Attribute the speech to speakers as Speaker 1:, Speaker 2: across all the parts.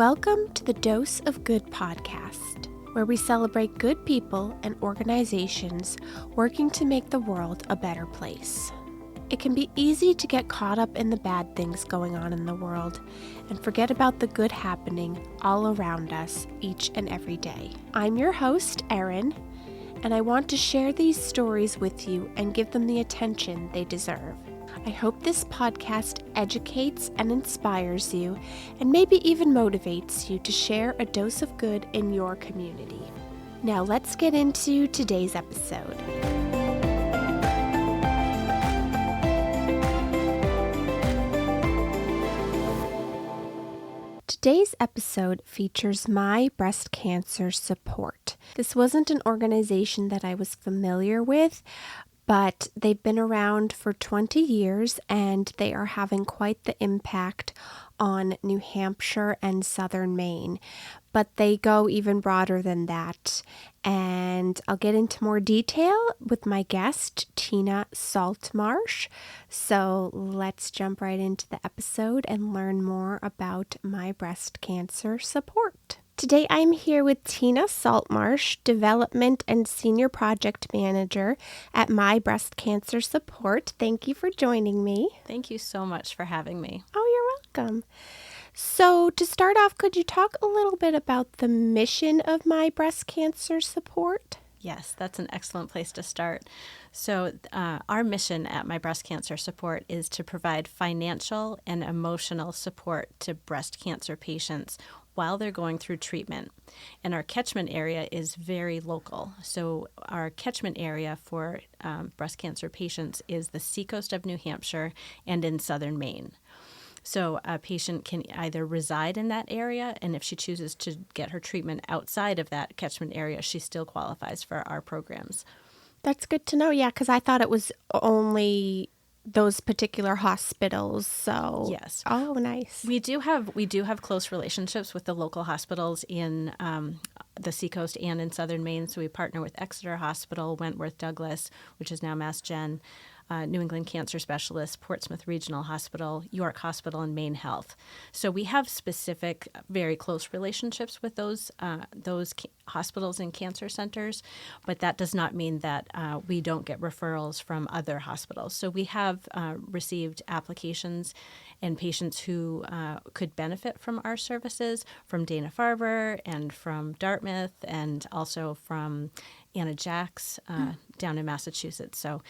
Speaker 1: Welcome to the Dose of Good podcast, where we celebrate good people and organizations working to make the world a better place. It can be easy to get caught up in the bad things going on in the world and forget about the good happening all around us each and every day. I'm your host, Erin, and I want to share these stories with you and give them the attention they deserve. I hope this podcast educates and inspires you and maybe even motivates you to share a dose of good in your community. Now let's get into today's episode. Today's episode features My Breast Cancer Support. This wasn't an organization that I was familiar with, but they've been around for 20 years and they are having quite the impact on New Hampshire and southern Maine. But they go even broader than that. And I'll get into more detail with my guest, Tina Saltmarsh. So let's jump right into the episode and learn more about My Breast Cancer Support. Today I'm here with Tina Saltmarsh, Development and Senior Project Manager at My Breast Cancer Support. Thank you for joining me.
Speaker 2: Thank you so much for having me.
Speaker 1: Oh, you're welcome. So to start off, could you talk a little bit about the mission of My Breast Cancer Support?
Speaker 2: Yes, that's an excellent place to start. So our mission at My Breast Cancer Support is to provide financial and emotional support to breast cancer patients while they're going through treatment. And our catchment area is very local. So our catchment area for breast cancer patients is the Seacoast of New Hampshire and in southern Maine. So a patient can either reside in that area, and if she chooses to get her treatment outside of that catchment area, she still qualifies for our programs.
Speaker 1: That's good to know, yeah, because I thought it was only those particular hospitals. So
Speaker 2: yes.
Speaker 1: Oh, nice.
Speaker 2: We do have close relationships with the local hospitals in the Seacoast and in southern Maine. So we partner with Exeter Hospital, Wentworth Douglas, which is now Mass Gen, New England Cancer Specialists, Portsmouth Regional Hospital, York Hospital, and Maine Health. So we have specific, very close relationships with those hospitals and cancer centers, but that does not mean that we don't get referrals from other hospitals. So we have received applications and patients who could benefit from our services from Dana-Farber and from Dartmouth and also from Anna Jack's down in Massachusetts. So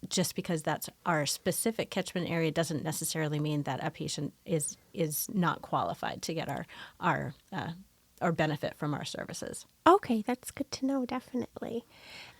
Speaker 2: just because that's our specific catchment area doesn't necessarily mean that a patient is not qualified to get our or benefit from our services.
Speaker 1: Okay, that's good to know, definitely.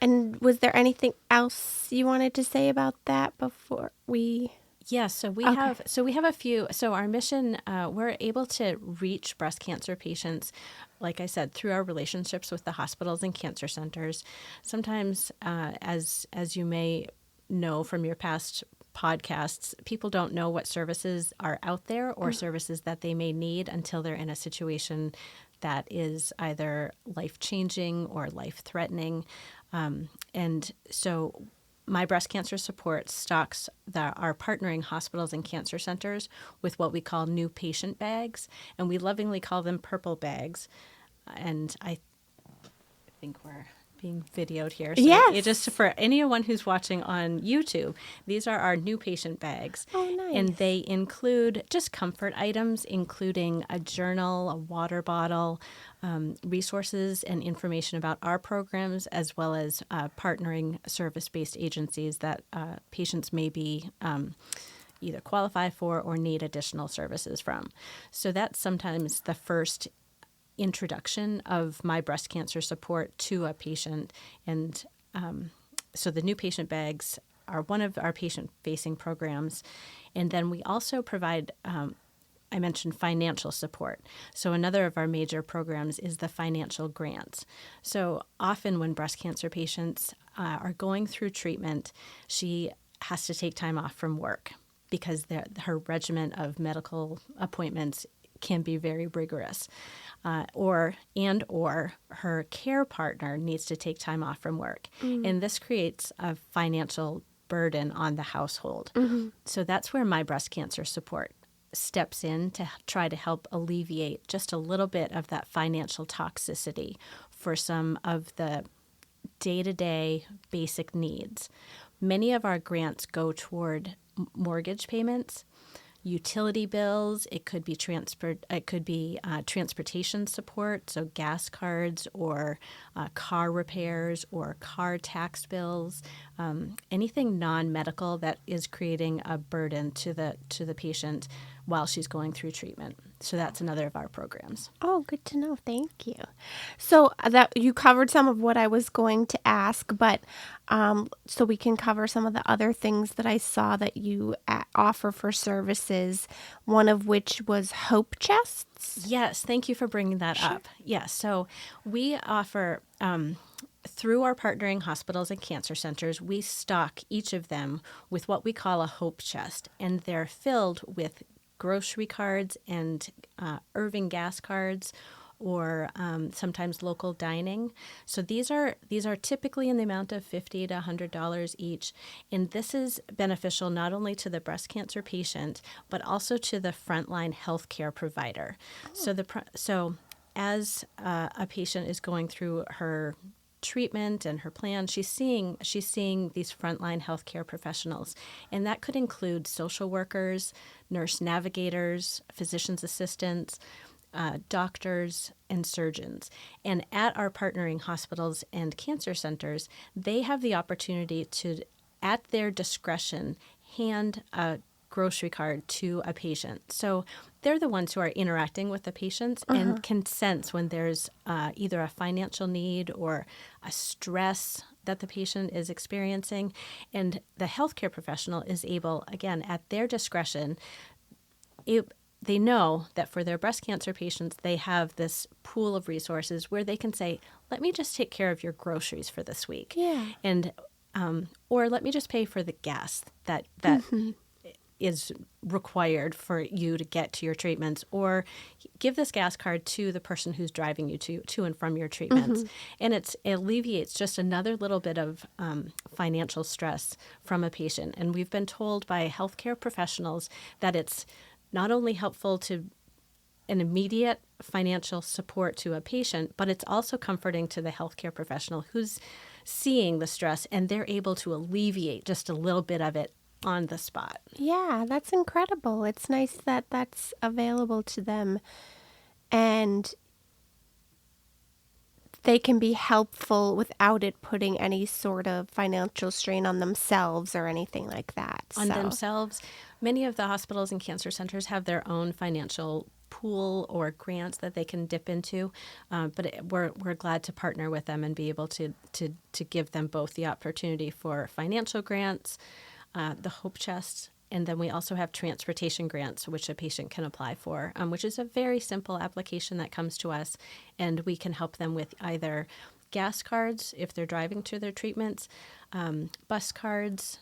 Speaker 1: And was there anything else you wanted to say about that before we...
Speaker 2: Yes, so we have a few. So our mission, we're able to reach breast cancer patients, like I said, through our relationships with the hospitals and cancer centers. Sometimes, as you may know from your past podcasts, people don't know what services are out there or services that they may need until they're in a situation that is either life-changing or life-threatening. And so My Breast Cancer Support stocks our partnering hospitals and cancer centers with what we call new patient bags, and we lovingly call them purple bags. And I think we're being videoed here. So
Speaker 1: yes.
Speaker 2: Just for anyone who's watching on YouTube, these are our new patient bags.
Speaker 1: Oh, nice.
Speaker 2: And they include just comfort items, including a journal, a water bottle, resources and information about our programs, as well as partnering service-based agencies that patients may be either qualify for or need additional services from. So that's sometimes the first introduction of My Breast Cancer Support to a patient. And so the new patient bags are one of our patient-facing programs. And then we also provide, I mentioned financial support. So another of our major programs is the financial grants. So often when breast cancer patients are going through treatment, she has to take time off from work because her regimen of medical appointments can be very rigorous, or her care partner needs to take time off from work. And this creates a financial burden on the household. So that's where My Breast Cancer Support steps in to try to help alleviate just a little bit of that financial toxicity for some of the day-to-day basic needs. Many of our grants go toward mortgage payments, utility bills. It could be transportation support, so gas cards or car repairs or car tax bills, anything non-medical that is creating a burden to the patient while she's going through treatment. So that's another of our programs.
Speaker 1: Oh, good to know. Thank you. So that you covered some of what I was going to ask, but so we can cover some of the other things that I saw that you offer for services, one of which was hope chests.
Speaker 2: Yes, thank you for bringing that up. Yes, so we offer, through our partnering hospitals and cancer centers, we stock each of them with what we call a hope chest, and they're filled with grocery cards and Irving gas cards, or sometimes local dining. So these are typically in the amount of $50 to $100 each, and this is beneficial not only to the breast cancer patient but also to the frontline healthcare provider. So as a patient is going through her treatment and her plan, she's seeing these frontline healthcare professionals, and that could include social workers, nurse navigators, physician's assistants, doctors, and surgeons. And at our partnering hospitals and cancer centers, they have the opportunity to, at their discretion, hand a grocery card to a patient. So they're the ones who are interacting with the patients and can sense when there's either a financial need or a stress that the patient is experiencing. And the healthcare professional is able, again, at their discretion, they know that for their breast cancer patients, they have this pool of resources where they can say, let me just take care of your groceries for this week.
Speaker 1: Yeah.
Speaker 2: And or let me just pay for the gas that is required for you to get to your treatments, or give this gas card to the person who's driving you to and from your treatments. And it alleviates just another little bit of financial stress from a patient. And we've been told by healthcare professionals that it's not only helpful to an immediate financial support to a patient, but it's also comforting to the healthcare professional who's seeing the stress, and they're able to alleviate just a little bit of it on the spot.
Speaker 1: Yeah, that's incredible. It's nice that that's available to them, and they can be helpful without it putting any sort of financial strain on themselves or anything like that.
Speaker 2: On themselves. Many of the hospitals and cancer centers have their own financial pool or grants that they can dip into, but we're glad to partner with them and be able to give them both the opportunity for financial grants, the Hope Chest, and then we also have transportation grants, which a patient can apply for, which is a very simple application that comes to us, and we can help them with either gas cards if they're driving to their treatments, bus cards,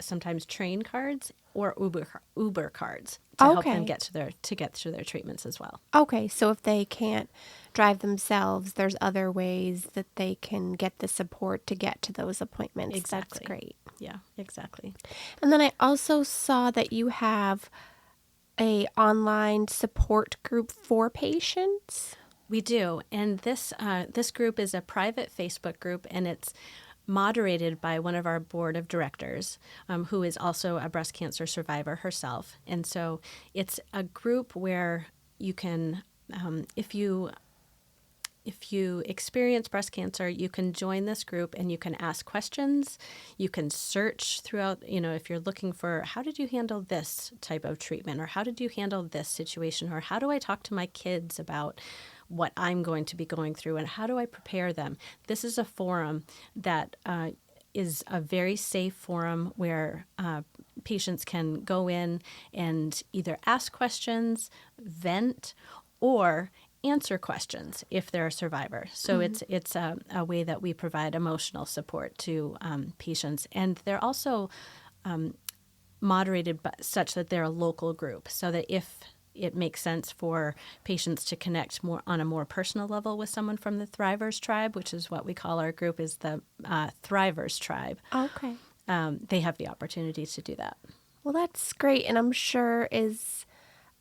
Speaker 2: sometimes train cards, or Uber cards to help them get to their treatments as well.
Speaker 1: Okay, so if they can't drive themselves, there's other ways that they can get the support to get to those appointments.
Speaker 2: Exactly.
Speaker 1: That's great.
Speaker 2: Yeah, exactly.
Speaker 1: And then I also saw that you have a online support group for patients.
Speaker 2: We do, and this group is a private Facebook group, and it's moderated by one of our board of directors, who is also a breast cancer survivor herself. And so it's a group where you can, if you experience breast cancer, you can join this group and you can ask questions. You can search throughout, if you're looking for, how did you handle this type of treatment? Or how did you handle this situation? Or how do I talk to my kids about what I'm going to be going through, and how do I prepare them? This is a forum that is a very safe forum where patients can go in and either ask questions, vent, or answer questions if they're a survivor. So it's a way that we provide emotional support to patients, and they're also moderated such that they're a local group, so that if it makes sense for patients to connect more on a more personal level with someone from the Thrivers tribe, which is what we call our group, is the Thrivers tribe.
Speaker 1: Okay.
Speaker 2: They have the opportunity to do that.
Speaker 1: Well, that's great, and I'm sure is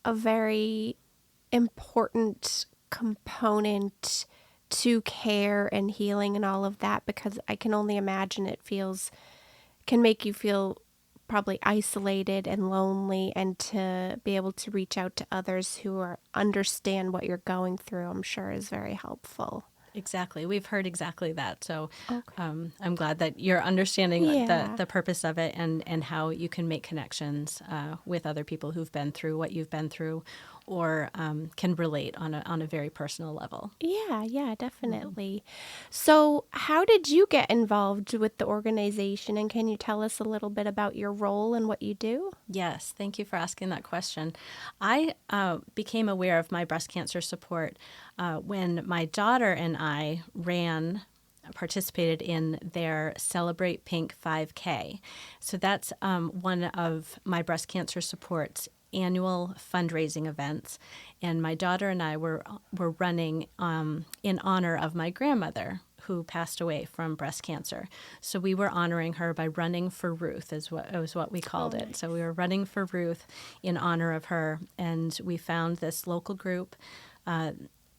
Speaker 1: a very important component to care and healing and all of that, because I can only imagine can make you feel probably isolated and lonely, and to be able to reach out to others who understand what you're going through, I'm sure is very helpful.
Speaker 2: Exactly. We've heard exactly that. So
Speaker 1: Okay.
Speaker 2: I'm glad that you're understanding
Speaker 1: Yeah.
Speaker 2: the purpose of it, and how you can make connections with other people who've been through what you've been through, or can relate on a very personal level.
Speaker 1: Yeah, definitely. So, how did you get involved with the organization, and can you tell us a little bit about your role and what you do?
Speaker 2: Yes, thank you for asking that question. I became aware of my breast cancer support when my daughter and I participated in their Celebrate Pink 5K. So that's one of my breast cancer support's annual fundraising events, and my daughter and I were running in honor of my grandmother, who passed away from breast cancer. So we were honoring her by running for Ruth, is what we called it. So we were running for Ruth in honor of her, and we found this local group.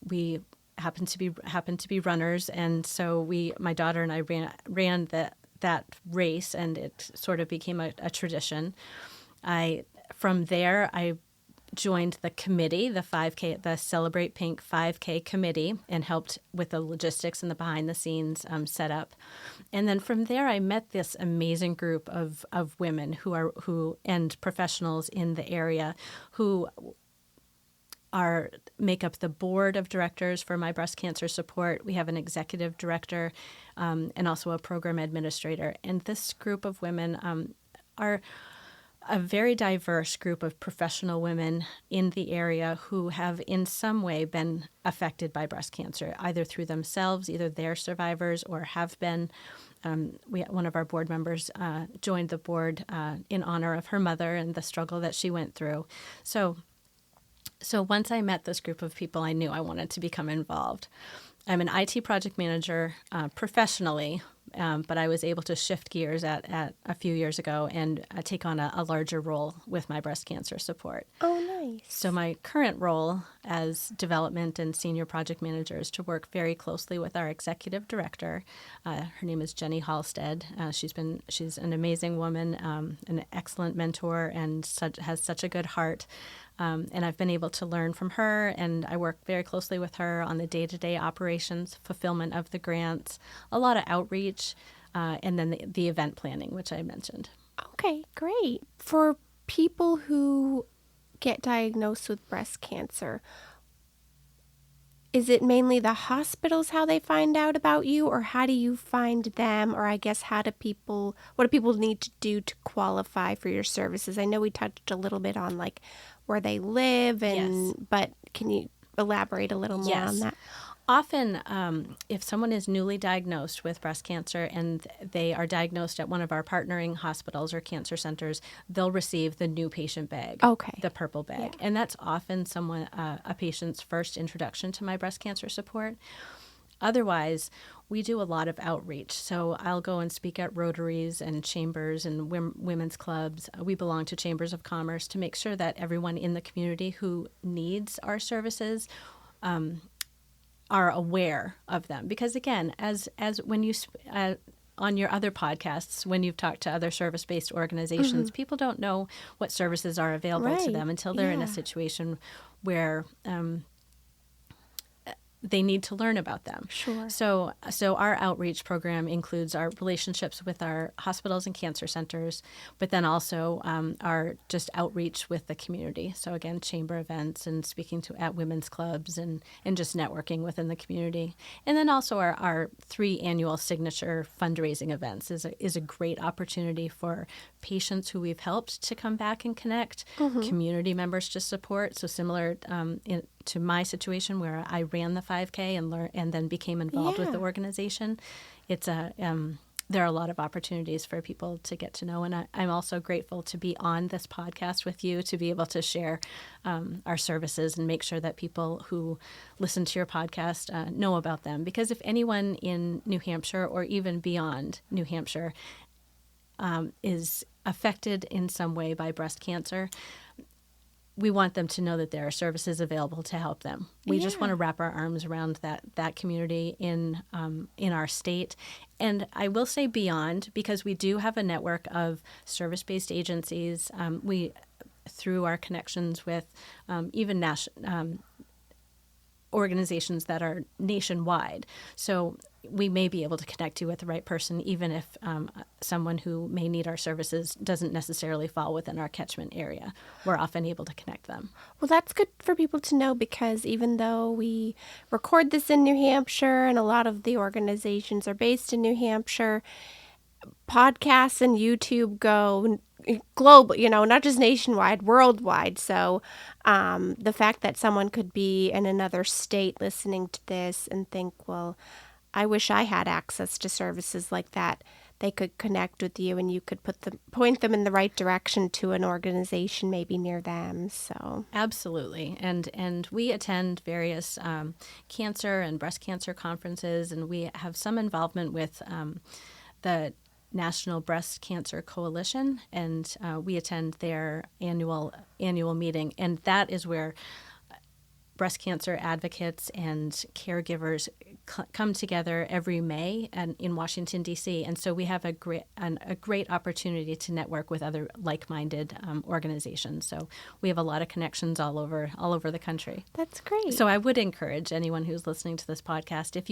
Speaker 2: We happened to be runners, and so my daughter and I ran that race, and it sort of became a tradition. From there, I joined the committee, the 5K, the Celebrate Pink 5K committee, and helped with the logistics and the behind the scenes setup. And then from there, I met this amazing group of women and professionals in the area who make up the board of directors for my breast cancer support. We have an executive director and also a program administrator. And this group of women are a very diverse group of professional women in the area who have in some way been affected by breast cancer, either through themselves, either they're survivors or have been. One of our board members joined the board in honor of her mother and the struggle that she went through. So once I met this group of people, I knew I wanted to become involved. I'm an IT project manager professionally, but I was able to shift gears at a few years ago and take on a larger role with my breast cancer support.
Speaker 1: Oh, nice.
Speaker 2: So my current role as development and senior project manager is to work very closely with our executive director. Her name is Jenny Halstead. She's an amazing woman, an excellent mentor, and has such a good heart. And I've been able to learn from her, and I work very closely with her on the day-to-day operations, fulfillment of the grants, a lot of outreach, and then the event planning, which I mentioned.
Speaker 1: Okay, great. For people who get diagnosed with breast cancer, is it mainly the hospitals how they find out about you, or how do you find them? Or I guess what do people need to do to qualify for your services? I know we touched a little bit on like where they live,
Speaker 2: Yes.
Speaker 1: but can you elaborate a little more on
Speaker 2: Yes.
Speaker 1: that?
Speaker 2: Often, if someone is newly diagnosed with breast cancer and they are diagnosed at one of our partnering hospitals or cancer centers, they'll receive the new patient bag,
Speaker 1: Okay.
Speaker 2: the purple bag.
Speaker 1: Yeah.
Speaker 2: And that's often a patient's first introduction to my breast cancer support. Otherwise, we do a lot of outreach. So I'll go and speak at Rotaries and chambers and women's clubs. We belong to chambers of commerce to make sure that everyone in the community who needs our services are aware of them. Because again, as when you on your other podcasts, when you've talked to other service-based organizations, people don't know what services are available to them until they're in a situation where they need to learn about them.
Speaker 1: Sure.
Speaker 2: So our outreach program includes our relationships with our hospitals and cancer centers, but then also our just outreach with the community. So again, chamber events and speaking at women's clubs and just networking within the community. And then also our 3 annual signature fundraising events is a great opportunity for patients who we've helped to come back and connect, community members to support. So similar to my situation where I ran the 5K and then became involved with the organization, there are a lot of opportunities for people to get to know. And I'm also grateful to be on this podcast with you, to be able to share our services and make sure that people who listen to your podcast know about them. Because if anyone in New Hampshire or even beyond New Hampshire is affected in some way by breast cancer, we want them to know that there are services available to help them. We just want to wrap our arms around that community in our state. And I will say beyond, because we do have a network of service-based agencies. We, through our connections with even organizations that are nationwide. So we may be able to connect you with the right person, even if someone who may need our services doesn't necessarily fall within our catchment area. We're often able to connect them.
Speaker 1: Well, that's good for people to know, because even though we record this in New Hampshire and a lot of the organizations are based in New Hampshire, podcasts and YouTube go global, not just nationwide, worldwide. So the fact that someone could be in another state listening to this and think, well, I wish I had access to services like that, they could connect with you and you could point them in the right direction to an organization maybe near them. So
Speaker 2: absolutely, and we attend various cancer and breast cancer conferences, and we have some involvement with the National Breast Cancer Coalition, and we attend their annual meeting, and that is where breast cancer advocates and caregivers come together every May and in Washington, D.C. And so we have a great opportunity to network with other like-minded organizations. So we have a lot of connections all over the country.
Speaker 1: That's great.
Speaker 2: So I would encourage anyone who's listening to this podcast, if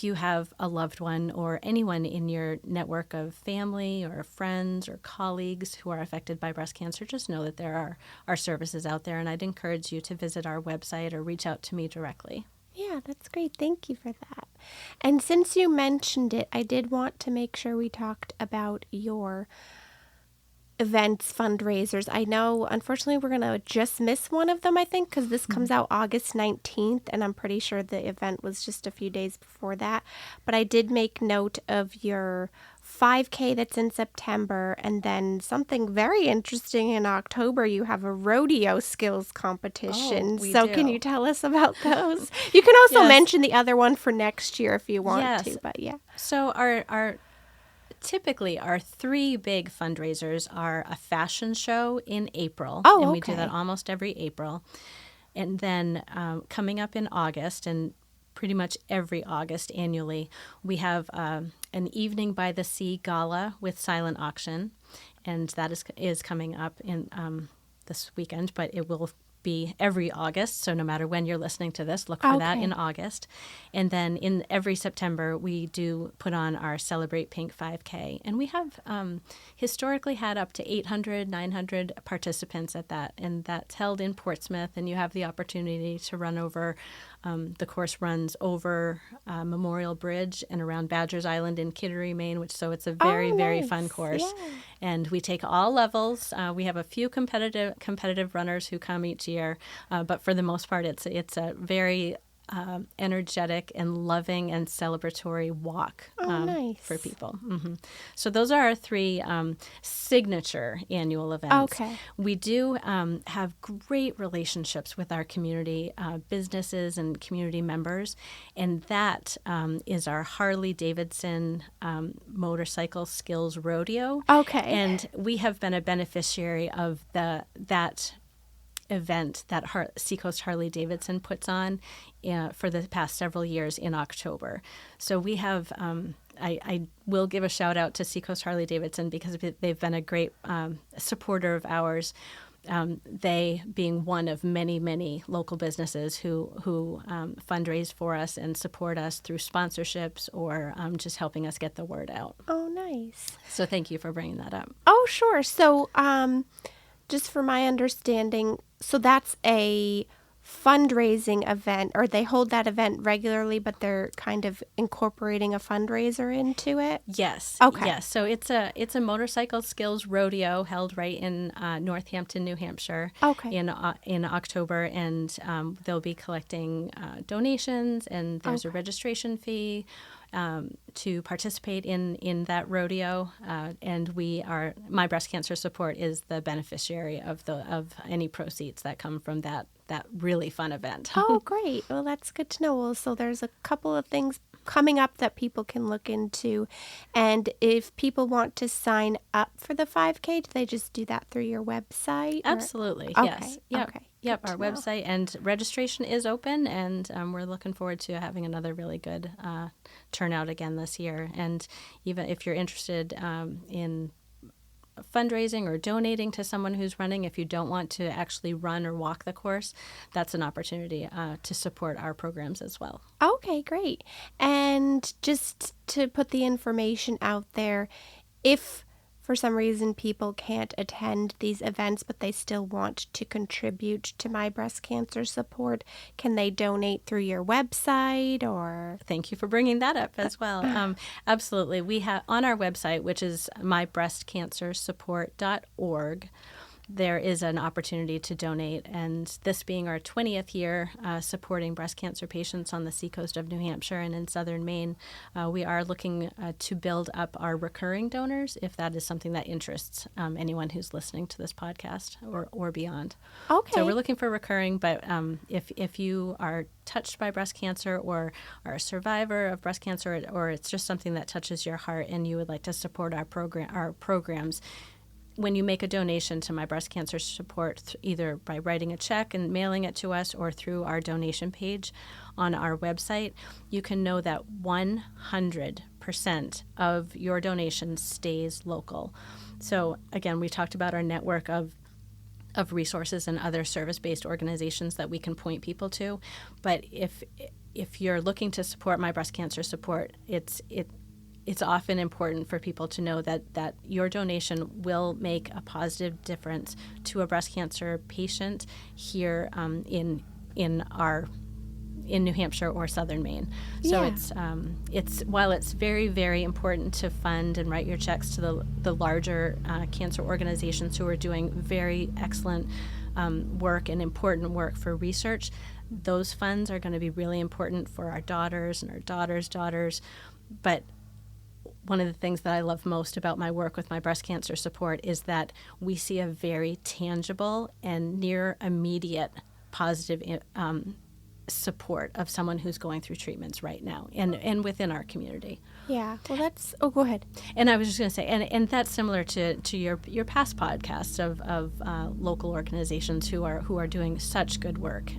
Speaker 2: you have a loved one or anyone in your network of family or friends or colleagues who are affected by breast cancer, just know that there are services out there, and I'd encourage you to visit our website or reach out to me directly.
Speaker 1: Yeah, that's great. Thank you for that. And since you mentioned it, I did want to make sure we talked about your events, fundraisers. I know, unfortunately, we're going to just miss one of them, I think, because this comes out August 19th, and I'm pretty sure the event was just a few days before that. But I did make note of your 5K that's in September, and then something very interesting in October. You have a rodeo skills competition.
Speaker 2: We
Speaker 1: so
Speaker 2: do.
Speaker 1: Can you tell us about those? You can also
Speaker 2: Yes.
Speaker 1: mention the other one for next year if you want to, but yeah.
Speaker 2: So typically, our three big fundraisers are a fashion show in April,
Speaker 1: Oh,
Speaker 2: and we do
Speaker 1: okay.
Speaker 2: that almost every April. And then coming up in August, and pretty much every August annually, we have an Evening by the Sea gala with silent auction, and that is coming up in this weekend, but it will be every August. So no matter when you're listening to this, look for that in August. And then in every September, we do put on our Celebrate Pink 5K. And we have historically had up to 800, 900 participants at that. And that's held in Portsmouth. And you have the opportunity to run over, the course runs over Memorial Bridge and around Badgers Island in Kittery, Maine, so it's a very, very fun course.
Speaker 1: Yeah.
Speaker 2: And we take all levels. We have a few competitive runners who come each year, but for the most part, it's a very energetic and loving and celebratory walk for people. Mm-hmm. So those are our three signature annual events.
Speaker 1: Okay.
Speaker 2: We do have great relationships with our community businesses and community members, and that is our Harley-Davidson Motorcycle Skills Rodeo.
Speaker 1: Okay.
Speaker 2: And we have been a beneficiary of that event that Seacoast Harley-Davidson puts on for the past several years in October. So we have, I will give a shout out to Seacoast Harley-Davidson because they've been a great supporter of ours. They being one of many, many local businesses who fundraise for us and support us through sponsorships or just helping us get the word out.
Speaker 1: Oh, nice.
Speaker 2: So thank you for bringing that up.
Speaker 1: Oh, sure. So, just for my understanding, so that's a fundraising event, or they hold that event regularly, but they're kind of incorporating a fundraiser into it?
Speaker 2: Yes.
Speaker 1: Okay.
Speaker 2: Yes. So it's a motorcycle skills rodeo held right in Northampton, New Hampshire.
Speaker 1: Okay.
Speaker 2: In October, and they'll be collecting donations, and there's a registration fee to participate in that rodeo, and my breast cancer support is the beneficiary of any proceeds that come from that really fun event.
Speaker 1: Oh, great. Well, that's good to know. Well, so there's a couple of things coming up that people can look into? And if people want to sign up for the 5K, do they just do that through your website?
Speaker 2: Absolutely,
Speaker 1: Okay,
Speaker 2: yes. Yep.
Speaker 1: okay.
Speaker 2: Yep,
Speaker 1: Good
Speaker 2: our
Speaker 1: to know.
Speaker 2: website and registration is open, and we're looking forward to having another really good turnout again this year. And even if you're interested in fundraising or donating to someone who's running, if you don't want to actually run or walk the course, that's an opportunity to support our programs as well.
Speaker 1: Okay, great. And just to put the information out there, if for some reason people can't attend these events, but they still want to contribute to my breast cancer support, can they donate through your website or?
Speaker 2: Thank you for bringing that up as well. Absolutely. We have on our website, which is mybreastcancersupport.org, there is an opportunity to donate. And this being our 20th year supporting breast cancer patients on the Seacoast of New Hampshire and in southern Maine, we are looking to build up our recurring donors, if that is something that interests anyone who's listening to this podcast or beyond.
Speaker 1: Okay.
Speaker 2: So we're looking for recurring, but if you are touched by breast cancer or are a survivor of breast cancer, or it's just something that touches your heart and you would like to support our programs, when you make a donation to my breast cancer support, either by writing a check and mailing it to us or through our donation page on our website, you can know that 100% of your donation stays local. So again, we talked about our network of resources and other service-based organizations that we can point people to. But if you're looking to support my breast cancer support, it's often important for people to know that your donation will make a positive difference to a breast cancer patient here in New Hampshire or southern Maine. So
Speaker 1: Yeah.
Speaker 2: it's while it's very, very important to fund and write your checks to the larger cancer organizations who are doing very excellent work and important work for research, those funds are going to be really important for our daughters and our daughters' daughters. But one of the things that I love most about my work with my breast cancer support is that we see a very tangible and near immediate positive support of someone who's going through treatments right now and within our community.
Speaker 1: Yeah. Well, go ahead.
Speaker 2: And I was just going to say, and that's similar to your past podcasts of local organizations who are doing such good work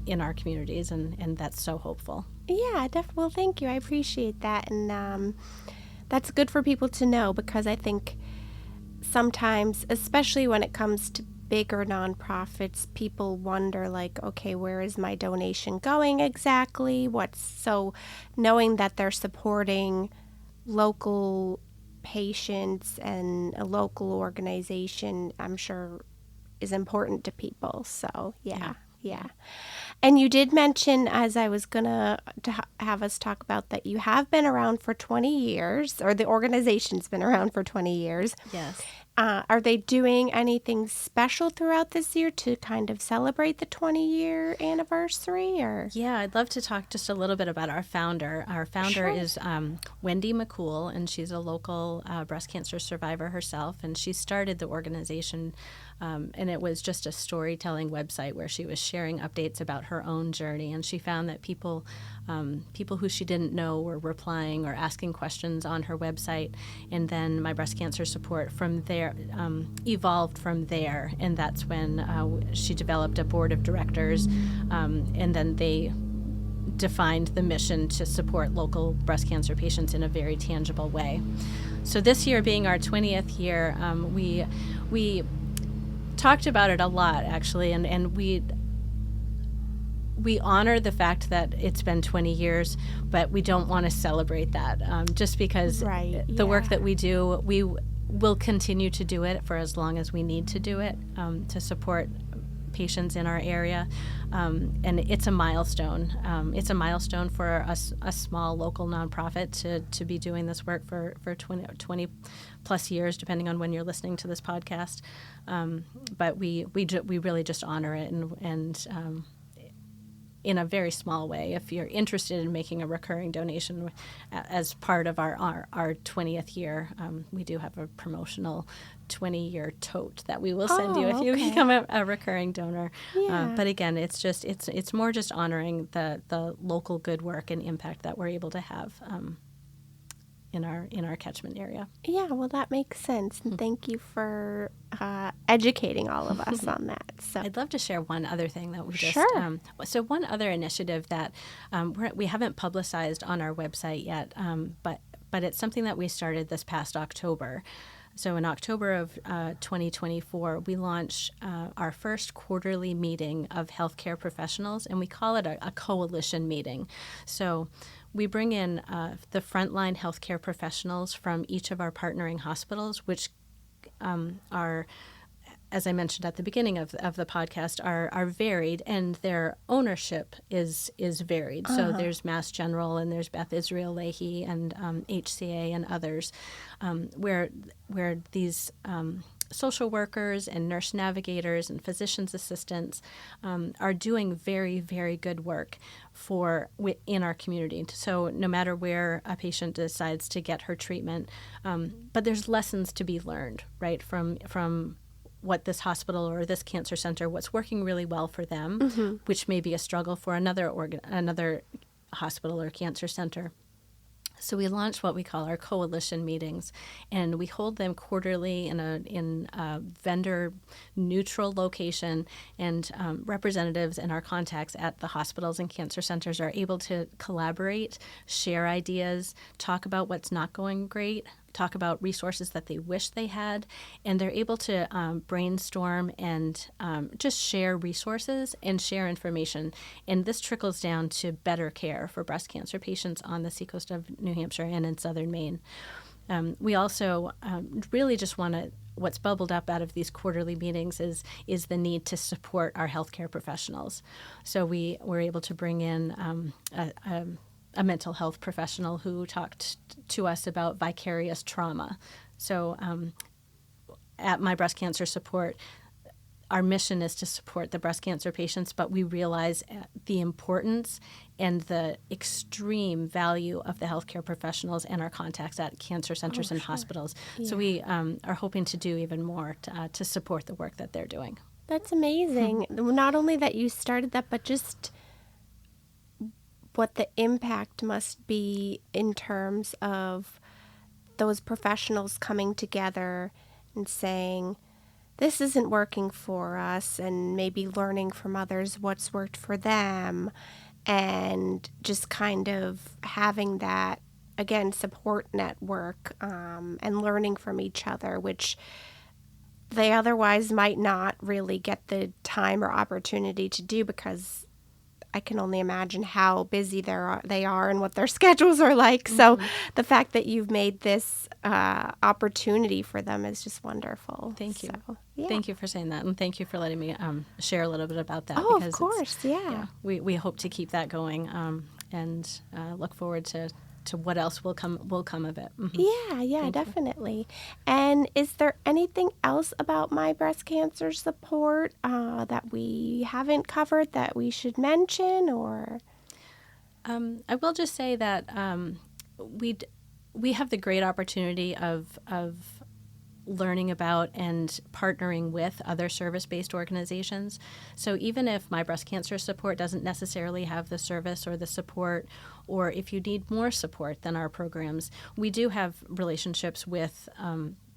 Speaker 2: in our communities, and that's so hopeful.
Speaker 1: Yeah, definitely. Well, thank you. I appreciate that. And that's good for people to know, because I think sometimes, especially when it comes to bigger nonprofits, people wonder, like, okay, where is my donation going exactly? So knowing that they're supporting local patients and a local organization, I'm sure is important to people. So yeah. And you did mention, as I was gonna have us talk about, that you have been around for 20 years, or the organization's been around for 20 years.
Speaker 2: Yes.
Speaker 1: Are they doing anything special throughout this year to kind of celebrate the 20-year anniversary? Or
Speaker 2: Yeah, I'd love to talk just a little bit about our founder. Our founder is Wendy McCool, and she's a local breast cancer survivor herself, and she started the organization, and it was just a storytelling website where she was sharing updates about her own journey, and she found that people who she didn't know were replying or asking questions on her website, and then my breast cancer support from there evolved from there, and that's when she developed a board of directors, and then they defined the mission to support local breast cancer patients in a very tangible way. So this year being our 20th year, we talked about it a lot, actually, and we honor the fact that it's been 20 years, but we don't want to celebrate that just because the work that we do, we will continue to do it for as long as we need to do it to support patients in our area. And it's a milestone. It's a milestone for a small local nonprofit to be doing this work for 20 plus years, depending on when you're listening to this podcast. But we really just honor it, and in a very small way, if you're interested in making a recurring donation as part of our 20th year, we do have a promotional 20-year tote that we will send you if you
Speaker 1: okay.
Speaker 2: become a recurring donor.
Speaker 1: Yeah.
Speaker 2: But again, it's more just honoring the local good work and impact that we're able to have in our catchment area.
Speaker 1: Yeah, well, that makes sense. And thank you for educating all of us on that. So,
Speaker 2: I'd love to share one other thing that we just.
Speaker 1: Sure.
Speaker 2: So one other initiative that we haven't publicized on our website yet, but it's something that we started this past October. So in October of 2024, we launched our first quarterly meeting of healthcare professionals, and we call it a coalition meeting. So we bring in the frontline healthcare professionals from each of our partnering hospitals, which are, as I mentioned at the beginning of the podcast, are varied, and their ownership is varied. So there's Mass General, and there's Beth Israel Lahey, and HCA, and others, where these social workers and nurse navigators and physician's assistants are doing very, very good work in our community. So no matter where a patient decides to get her treatment, but there's lessons to be learned, right, from what this hospital or this cancer center, what's working really well for them, which may be a struggle for another hospital or cancer center. So we launched what we call our coalition meetings, and we hold them quarterly in a vendor-neutral location, and representatives and our contacts at the hospitals and cancer centers are able to collaborate, share ideas, talk about what's not going great, talk about resources that they wish they had, and they're able to brainstorm and just share resources and share information. And this trickles down to better care for breast cancer patients on the Seacoast of New Hampshire and in southern Maine. We also really just want to, what's bubbled up out of these quarterly meetings is the need to support our healthcare professionals. So we were able to bring in a mental health professional who talked to us about vicarious trauma. So at My Breast Cancer Support, our mission is to support the breast cancer patients, but we realize the importance and the extreme value of the healthcare professionals and our contacts at cancer centers and hospitals.
Speaker 1: Yeah.
Speaker 2: So we are hoping to do even more to support the work that they're doing.
Speaker 1: That's amazing. Not only that you started that, but just what the impact must be in terms of those professionals coming together and saying, this isn't working for us, and maybe learning from others what's worked for them, and just kind of having that, again, support network, and learning from each other, which they otherwise might not really get the time or opportunity to do, because I can only imagine how busy they are and what their schedules are like. So the fact that you've made this opportunity for them is just wonderful.
Speaker 2: Thank you.
Speaker 1: So, yeah.
Speaker 2: Thank you for saying that, and thank you for letting me share a little bit about that.
Speaker 1: Oh,
Speaker 2: because
Speaker 1: of course, yeah.
Speaker 2: we hope to keep that going, and look forward to what else will come of it.
Speaker 1: Yeah, definitely. And is there anything else about My Breast Cancer Support that we haven't covered that we should mention, or?
Speaker 2: I will just say that we have the great opportunity of learning about and partnering with other service-based organizations. So even if My Breast Cancer Support doesn't necessarily have the service or the support, or if you need more support than our programs, we do have relationships with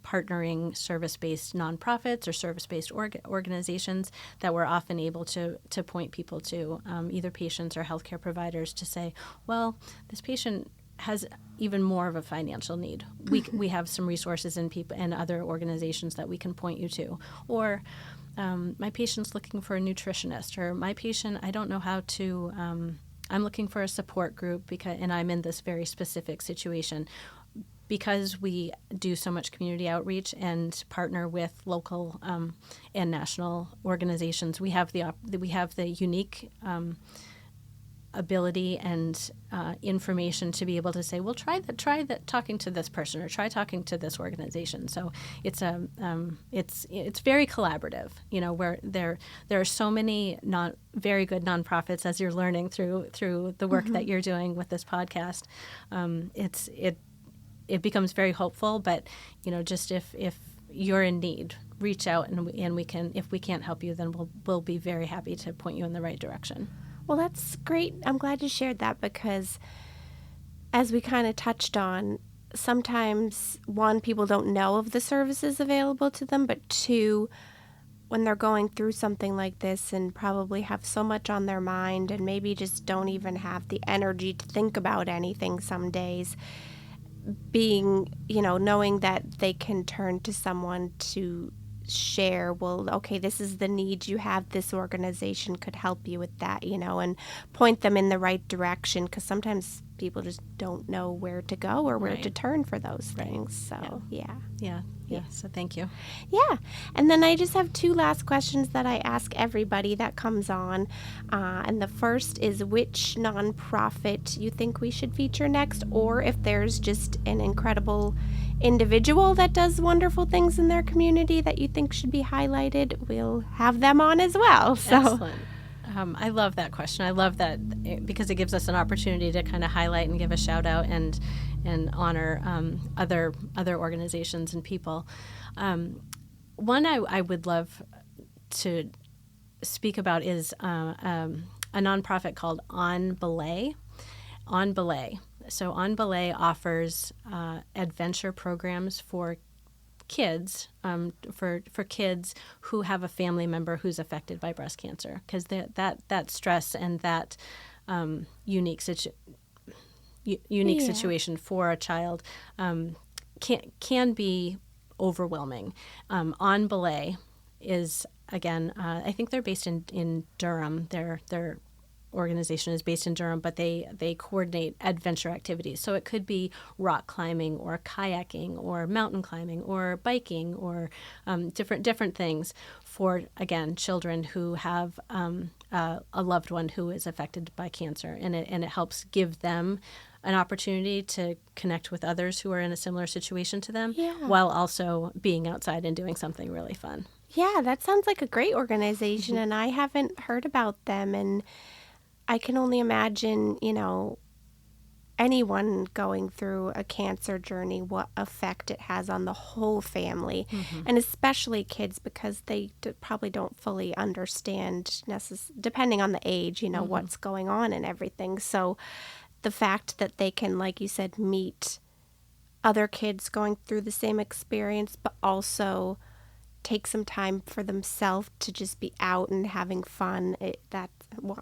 Speaker 2: partnering service-based nonprofits or service-based organizations that we're often able to point people to, either patients or healthcare providers, to say, well, this patient has even more of a financial need. We have some resources and people and other organizations that we can point you to. Or my patient's looking for a nutritionist, or my patient, I don't know how to, I'm looking for a support group and I'm in this very specific situation. Because we do so much community outreach and partner with local and national organizations, we have the unique ability and information to be able to say, well, try that talking to this person, or try talking to this organization. So it's very collaborative, where there are so many very good nonprofits, as you're learning through the work that you're doing with this podcast. It becomes very hopeful, but just if you're in need, reach out, and we can, if we can't help you, then we'll be very happy to point you in the right direction.
Speaker 1: Well, that's great. I'm glad you shared that, because as we kind of touched on, sometimes, one, people don't know of the services available to them, but two, when they're going through something like this and probably have so much on their mind and maybe just don't even have the energy to think about anything some days, knowing that they can turn to someone to share, well, okay, this is the need you have, this organization could help you with that, and point them in the right direction, because sometimes people just don't know where to go or where to turn for those things. So yeah.
Speaker 2: So thank you.
Speaker 1: Yeah. And then I just have two last questions that I ask everybody that comes on. And the first is, which nonprofit you think we should feature next, or if there's just an incredible individual that does wonderful things in their community that you think should be highlighted, we'll have them on as well. So.
Speaker 2: Excellent. I love that question. I love that because it gives us an opportunity to kind of highlight and give a shout out and honor other organizations and people. One I would love to speak about is a nonprofit called On Belay. On Belay. So On Belay offers adventure programs for kids, for kids who have a family member who's affected by breast cancer, because that stress and that unique situation for a child can be overwhelming. On Belay is, again, I think they're based in Durham. Their organization is based in Durham, but they coordinate adventure activities. So it could be rock climbing or kayaking or mountain climbing or biking or different things for, again, children who have a loved one who is affected by cancer, and it helps give them an opportunity to connect with others who are in a similar situation to them, while also being outside and doing something really fun.
Speaker 1: Yeah, that sounds like a great organization, and I haven't heard about them, and I can only imagine, anyone going through a cancer journey, what effect it has on the whole family, and especially kids, because they probably don't fully understand, depending on the age, what's going on and everything. So the fact that they can, like you said, meet other kids going through the same experience, but also take some time for themselves to just be out and having fun,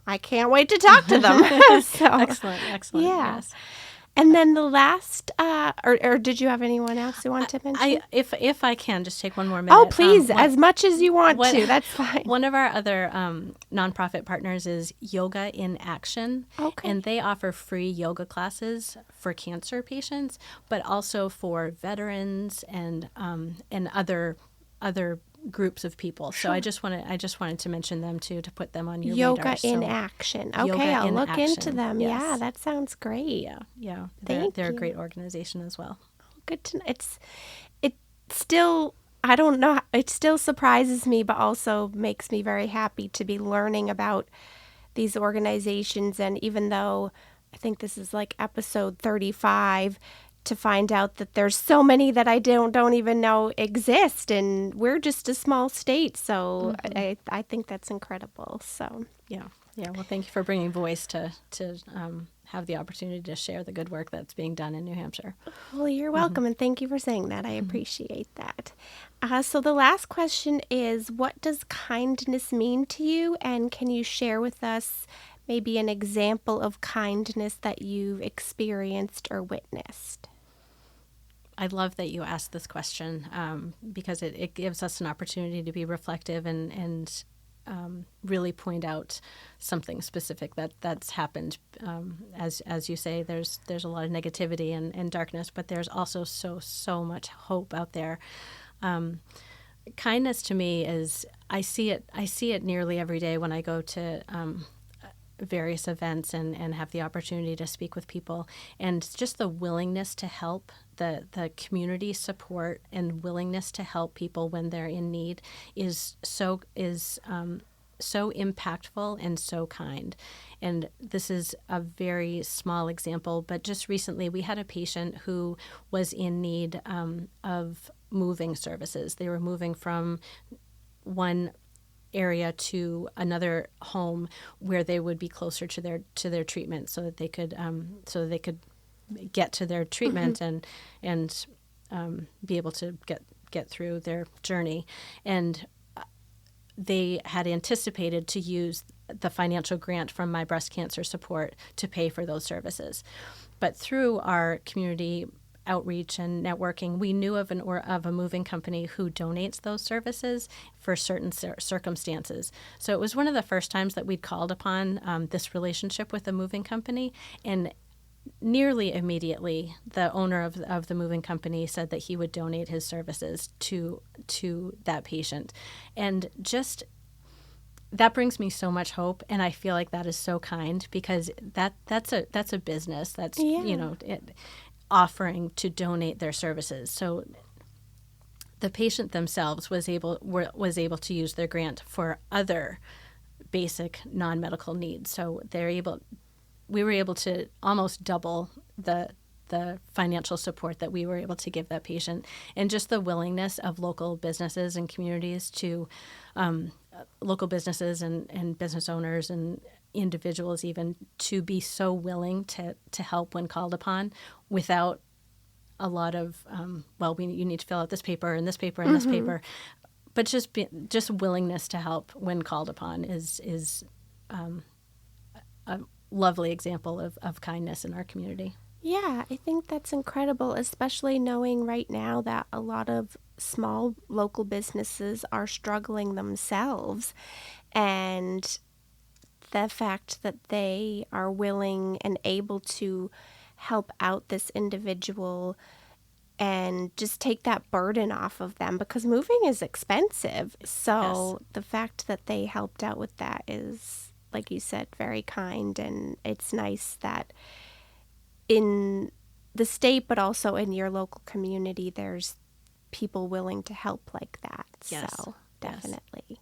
Speaker 1: I can't wait to talk to them. So,
Speaker 2: excellent.
Speaker 1: Yeah.
Speaker 2: Yes.
Speaker 1: And then the last, or did you have anyone else you want to mention?
Speaker 2: If I can, just take one more minute.
Speaker 1: Oh, please, as much as you want to. That's fine.
Speaker 2: One of our other nonprofit partners is Yoga in Action.
Speaker 1: Okay.
Speaker 2: And they offer free yoga classes for cancer patients, but also for veterans and other groups of people.
Speaker 1: Sure.
Speaker 2: So I just wanted to mention them too, to put them on your
Speaker 1: Yoga
Speaker 2: radar.
Speaker 1: in Action. Okay, I'll look into them.
Speaker 2: Yes.
Speaker 1: Yeah, that sounds great.
Speaker 2: Yeah.
Speaker 1: Thank
Speaker 2: They're
Speaker 1: you.
Speaker 2: a great organization as well.
Speaker 1: Good to know. It still, I don't know, it still surprises me, but also makes me very happy to be learning about these organizations. And even though I think this is like episode 35, to find out that there's so many that I don't even know exist, and we're just a small state, so I think that's incredible. So
Speaker 2: yeah. Well, thank you for bringing voice to have the opportunity to share the good work that's being done in New Hampshire.
Speaker 1: Well, you're welcome, and thank you for saying that. I appreciate that. So the last question is, what does kindness mean to you, and can you share with us maybe an example of kindness that you've experienced or witnessed?
Speaker 2: I love that you asked this question because it gives us an opportunity to be reflective and really point out something specific that's happened. As you say, there's a lot of negativity and darkness, but there's also so much hope out there. Kindness to me is, I see it nearly every day when I go to various events and have the opportunity to speak with people. And just the willingness to help, the community support and willingness to help people when they're in need is so impactful and so kind. And this is a very small example, but just recently we had a patient who was in need of moving services. They were moving from one area to another home where they would be closer to their treatment, so that they could get to their treatment and be able to get through their journey. And they had anticipated to use the financial grant from My Breast Cancer Support to pay for those services. But through our community outreach and networking, we knew of a moving company who donates those services for certain circumstances. So it was one of the first times that we'd called upon this relationship with a moving company, and nearly immediately, the owner of the moving company said that he would donate his services to that patient. And just that brings me so much hope, and I feel like that is so kind, because that's a business that's offering to donate their services. So the patient themselves was able to use their grant for other basic non-medical needs. So we were able to almost double the financial support that we were able to give that patient, and just the willingness of local businesses and communities to local businesses and business owners and individuals even to be so willing to help when called upon, without a lot of you need to fill out this paper and this paper and this paper, but just willingness to help when called upon is a lovely example of kindness in our community.
Speaker 1: Yeah, I think that's incredible, especially knowing right now that a lot of small local businesses are struggling themselves. And the fact that they are willing and able to help out this individual and just take that burden off of them, because moving is expensive. So the fact that they helped out with that is, like you said, very kind. And it's nice that in the state, but also in your local community, there's people willing to help like that.
Speaker 2: Yes.
Speaker 1: So definitely.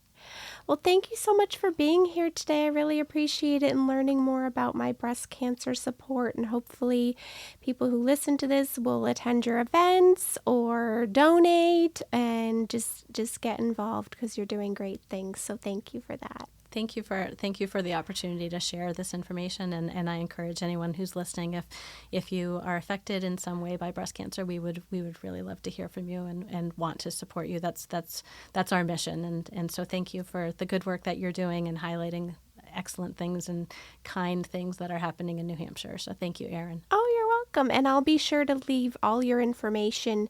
Speaker 1: Well, thank you so much for being here today. I really appreciate it, and learning more about My Breast Cancer Support. And hopefully people who listen to this will attend your events or donate and just get involved, because you're doing great things. So thank you for that.
Speaker 2: Thank you for the opportunity to share this information, and I encourage anyone who's listening, if you are affected in some way by breast cancer, we would really love to hear from you and want to support you. That's our mission, and so thank you for the good work that you're doing and highlighting excellent things and kind things that are happening in New Hampshire. So thank you, Erin.
Speaker 1: Oh, you're welcome. And I'll be sure to leave all your information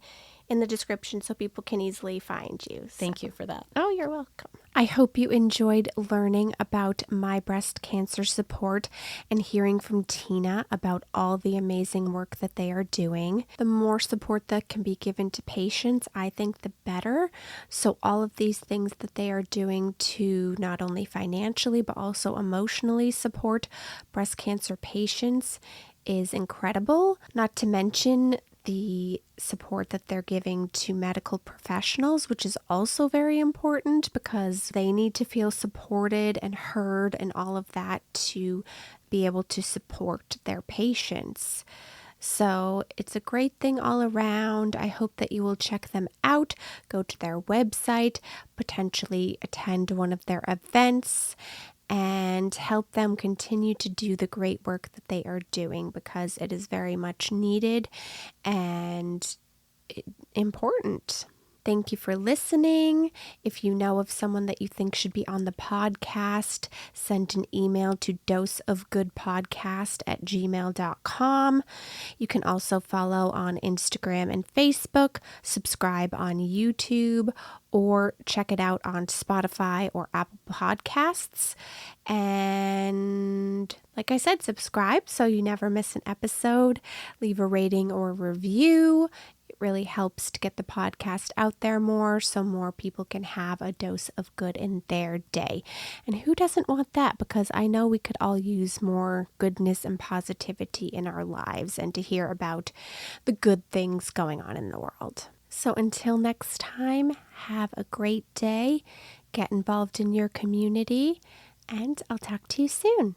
Speaker 1: in the description so people can easily find you.
Speaker 2: Thank you for that.
Speaker 1: Oh, you're welcome. I hope you enjoyed learning about My Breast Cancer Support and hearing from Tina about all the amazing work that they are doing. The more support that can be given to patients, I think the better. So all of these things that they are doing to not only financially but also emotionally support breast cancer patients is incredible. Not to mention the support that they're giving to medical professionals, which is also very important, because they need to feel supported and heard and all of that to be able to support their patients. So it's a great thing all around. I hope that you will check them out, go to their website, potentially attend one of their events, and help them continue to do the great work that they are doing, because it is very much needed and important. Thank you for listening. If you know of someone that you think should be on the podcast, send an email to doseofgoodpodcast@gmail.com. You can also follow on Instagram and Facebook, subscribe on YouTube, or check it out on Spotify or Apple Podcasts. And like I said, subscribe so you never miss an episode. Leave a rating or review. It really helps to get the podcast out there more so more people can have a dose of good in their day. And who doesn't want that? Because I know we could all use more goodness and positivity in our lives and to hear about the good things going on in the world. So until next time, have a great day, get involved in your community, and I'll talk to you soon.